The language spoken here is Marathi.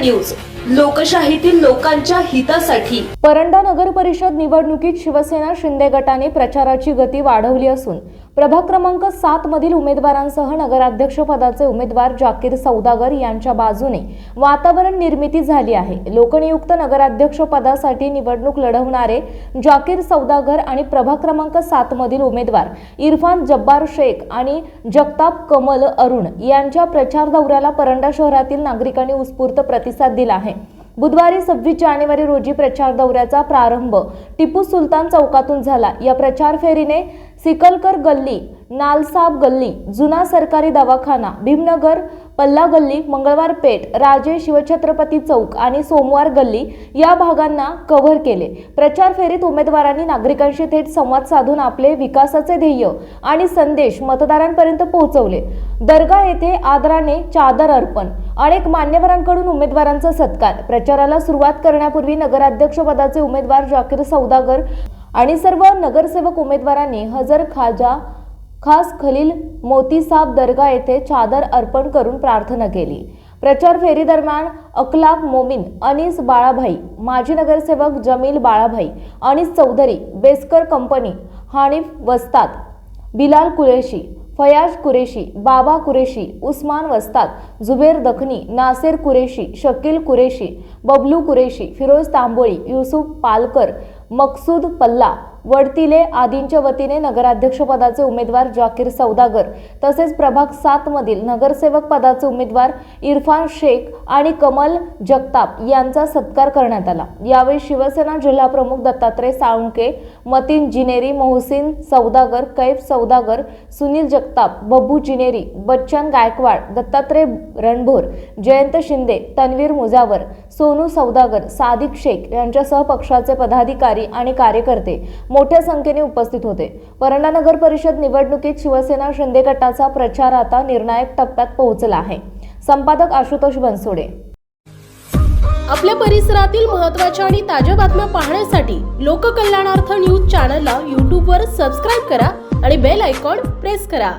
न्यूज, लोकशाहीतील लोकांच्या हितासाठी। परंडा नगर परिषद निवडणुकीत शिवसेना शिंदे गटाने प्रचाराची गती वाढवली असून प्रभाग क्रमांक 7 मधील उमेदवारांसह नगराध्यक्ष पदाचे उमेदवार जाकीर सौदागर यांच्या बाजूने वातावरण निर्मिती झाली आहे। लोकनियुक्त नगराध्यक्ष पदासाठी निवडणूक लढवणारे जाकीर सौदागर आणि प्रभाग क्रमांक 7 मधील उमेदवार इरफान जब्बार शेख आणि जगताप कमल अरुण यांच्या प्रचार दौऱ्याला परंडा शहरातील नागरिकांनी उत्स्फूर्त प्रतिसाद दिला आहे। बुधवारी 26 जानेवारी रोजी प्रचार दौऱ्याचा प्रारंभ टिपू सुलतान चौकातून झाला। या प्रचार फेरीने सिकलकर गल्ली, नालसाब गल्ली, जुना सरकारी दवाखाना, भीमनगर, पल्ला गल्ली, मंगळवार पेठ, राजे शिवछत्रपती चौक आणि सोमवार गल्ली या भागांना कव्हर केले। प्रचार फेरीत उमेदवारांनी नागरिकांशी थेट संवाद साधून आपले विकासाचे ध्येय आणि संदेश मतदारांपर्यंत पोहोचवले। दर्गा येथे आदराने चादर अर्पण, अनेक मान्यवरांकडून उमेदवारांचा सत्कार। प्रचाराला सुरुवात करण्यापूर्वी नगराध्यक्ष पदाचे उमेदवार जाकीर सौदागर आणि सर्व नगरसेवक उमेदवारांनी हजर खाजा खास खलील मोती साब दर्गा येथे चादर अर्पण करून प्रार्थना केली। प्रचार फेरी दरम्यान अखलाक मोमीन, अनीस बाळाभाई, माजी नगरसेवक जमील बाळाभाई, अनीस चौधरी, बेस्कर कंपनी, हानिफ वस्ताद, बिलाल कुरेशी, फयाज कुरेशी, बाबा कुरेशी, उस्मान वस्ताद, जुबेर दखनी, नासिर कुरेशी, शकील कुरेशी, बबलू कुरेशी, फिरोज तांबोळी, युसुफ पालकर, मकसूद पल्ला, वडतिले आदींच्या वतीने नगराध्यक्ष पदाचे उमेदवार जाकीर सौदागर तसेच प्रभाग 7 मधील नगरसेवक पदाचे उमेदवार इरफान शेख आणि कमल जगताप यांचा सत्कार करण्यात आला। यावेळी शिवसेना जिल्हा प्रमुख दत्तात्रय साळुंके, मतीन जिनेरी, मोहसिन सौदागर, कैफ सौदागर, सुनील जगताप, बब्बू जिनेरी, बच्चन गायकवाड, दत्तात्रय रणभोर, जयंत शिंदे, तन्वीर मुजावर, सोनू सौदागर, सादिक शेख यांच्यासह पक्षाचे पदाधिकारी आणि कार्यकर्ते मोठ्या संख्येने उपस्थित होते। परंडा नगर परिषद निवडणुकीत शिवसेना शिंदे गटाचा प्रचार आता निर्णायक टप्प्यात पोहोचला आहे। संपादक आशुतोष बनसोडे। आपल्या परिसरातील महत्त्वाच्या आणि ताज्या बातम्या पाहण्यासाठी लोककल्याणार्थ न्यूज चॅनलला YouTube वर सबस्क्राइब करा आणि बेल आयकॉन प्रेस करा।